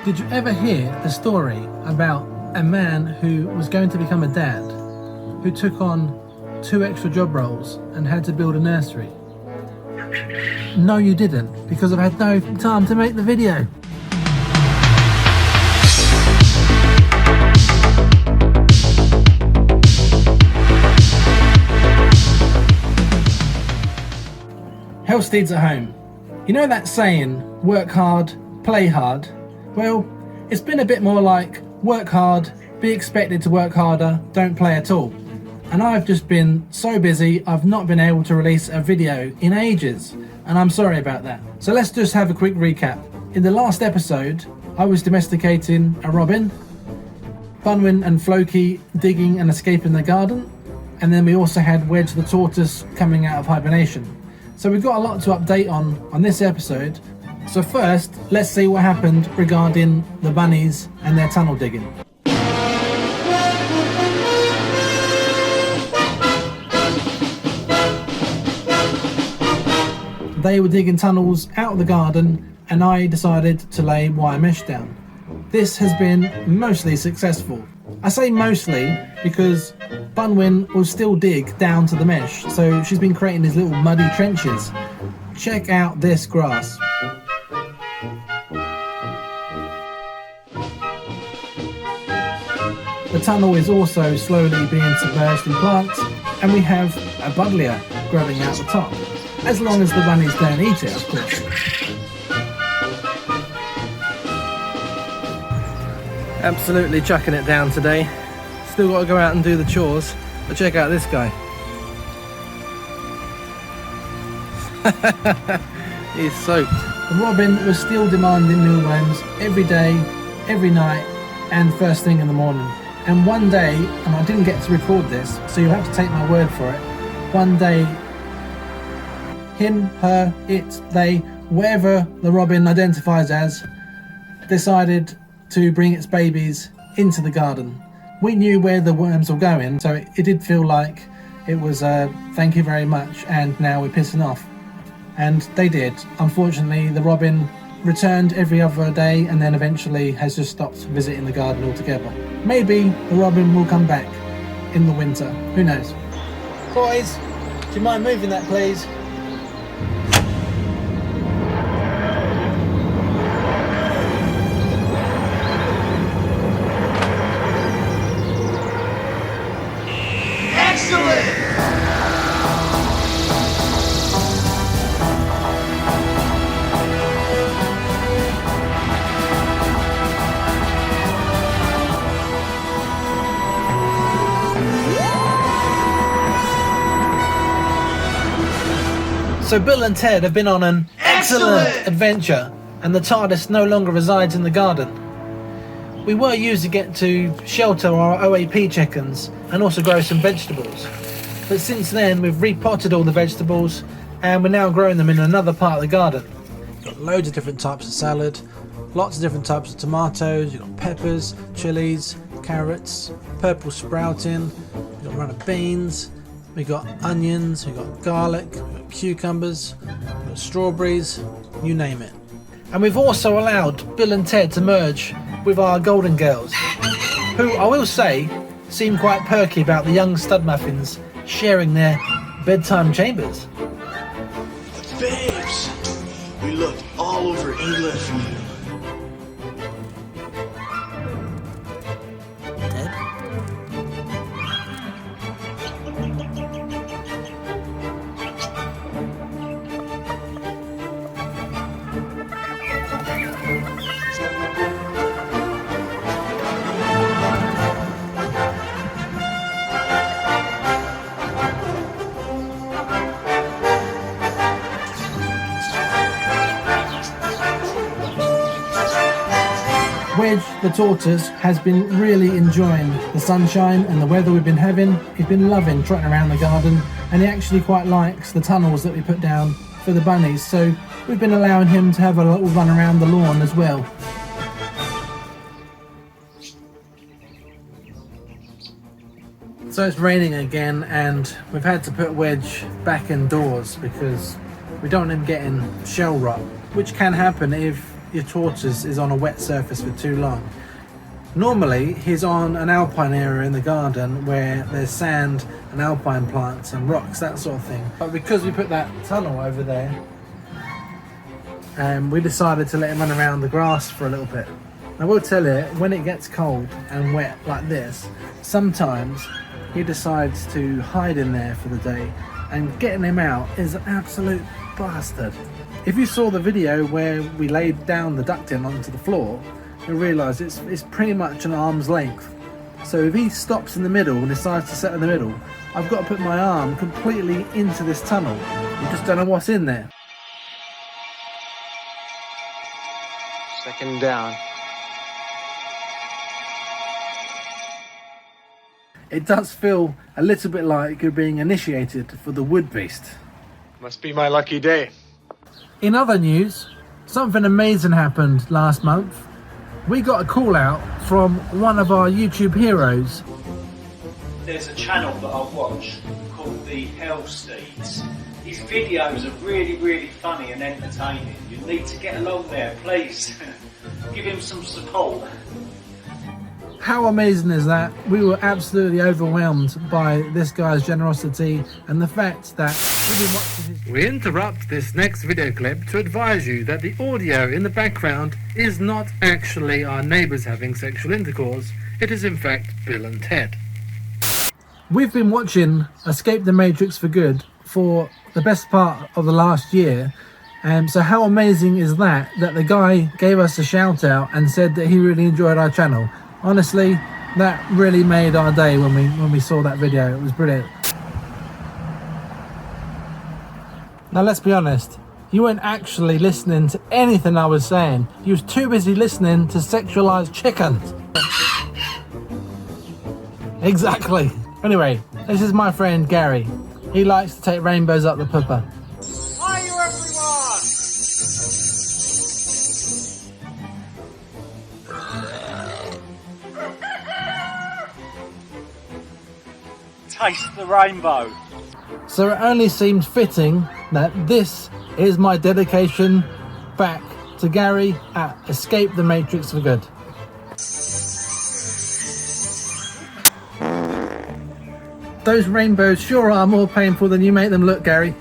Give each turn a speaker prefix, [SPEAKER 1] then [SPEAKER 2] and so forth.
[SPEAKER 1] Did you ever hear the story about a man who was going to become a dad, who took on 2 extra job roles and had to build a nursery? No, you didn't, because I've had no time to make the video. Hellsteeds at home. You know that saying, work hard, play hard? Well, it's been a bit more like, work hard, be expected to work harder, don't play at all. And I've just been so busy, I've not been able to release a video in ages, and I'm sorry about that. So let's just have a quick recap. In the last episode, I was domesticating a robin, Bunwin and Floki digging and escaping the garden, and then we also had Wedge the tortoise coming out of hibernation. So we've got a lot to update on this episode. So first, let's see what happened regarding the bunnies and their tunnel digging. They were digging tunnels out of the garden and I decided to lay wire mesh down. This has been mostly successful. I say mostly because Bunwin will still dig down to the mesh, so she's been creating these little muddy trenches. Check out this grass. The tunnel is also slowly being submerged in plants, and we have a buddleia growing out the top, as long as the bunnies don't eat it, of course. Absolutely chucking it down today. Still got to go out and do the chores, but check out this guy. He's soaked. The robin was still demanding mealworms every day, every night, and first thing in the morning. And one day, and I didn't get to record this, so you'll have to take my word for it, one day, him, her, it, they, whatever the robin identifies as, decided to bring its babies into the garden. We knew where the worms were going, so it did feel like it was thank you very much, and now we're pissing off. And they did. Unfortunately, the robin returned every other day and then eventually has just stopped visiting the garden altogether. Maybe the robin will come back in the winter. Who knows? Boys, do you mind moving that, please? So Bill and Ted have been on an excellent adventure, and the TARDIS no longer resides in the garden. We were using it to shelter our OAP chickens and also grow some vegetables. But since then we've repotted all the vegetables and we're now growing them in another part of the garden. We've got loads of different types of salad, lots of different types of tomatoes, you've got peppers, chilies, carrots, purple sprouting, we've got a run of beans, we've got onions, we've got garlic, we've got cucumbers, we've got strawberries, you name it. And we've also allowed Bill and Ted to merge with our golden girls, who I will say seem quite perky about the young stud muffins sharing their bedtime chambers.
[SPEAKER 2] Babes, we looked all over England for you.
[SPEAKER 1] Ted? Wedge the tortoise has been really enjoying the sunshine and the weather we've been having. He's been loving trotting around the garden, and he actually quite likes the tunnels that we put down for the bunnies, so we've been allowing him to have a little run around the lawn as well. So it's raining again and we've had to put Wedge back indoors because we don't want him getting shell rot, which can happen if your tortoise is on a wet surface for too long. Normally, he's on an alpine area in the garden where there's sand and alpine plants and rocks, that sort of thing. But because we put that tunnel over there, we decided to let him run around the grass for a little bit. I will tell you, when it gets cold and wet like this, sometimes he decides to hide in there for the day, and getting him out is an absolute bastard. If you saw the video where we laid down the ducting onto the floor, you'll realise it's pretty much an arm's length. So if he stops in the middle and decides to set in the middle, I've got to put my arm completely into this tunnel. You just don't know what's in there.
[SPEAKER 3] Second down.
[SPEAKER 1] It does feel a little bit like you're being initiated for the wood beast.
[SPEAKER 3] Must be my lucky day.
[SPEAKER 1] In other news, something amazing happened last month. We got a call out from one of our YouTube heroes.
[SPEAKER 4] There's a channel that I watch called the Hellsteeds. His videos are really funny and entertaining. You need to get along there, please. Give him some support.
[SPEAKER 1] How amazing is that? We were absolutely overwhelmed by this guy's generosity and the fact that we've been watching his... We interrupt this next video clip to advise you that the audio in the background is not actually our neighbours having sexual intercourse. It is in fact Bill and Ted. We've been watching Escape the Matrix for Good for the best part of the last year. So how amazing is that the guy gave us a shout out and said that he really enjoyed our channel. Honestly, that really made our day when we saw that video. It was brilliant. Now let's be honest, you weren't actually listening to anything I was saying. You was too busy listening to sexualized chickens. Exactly. Anyway, this is my friend Gary. He likes to take rainbows up the pooper.
[SPEAKER 4] Hi you everyone! Taste the rainbow.
[SPEAKER 1] So it only seems fitting that this is my dedication back to Gary at Escape the Matrix for Good. Those rainbows sure are more painful than you make them look, Gary.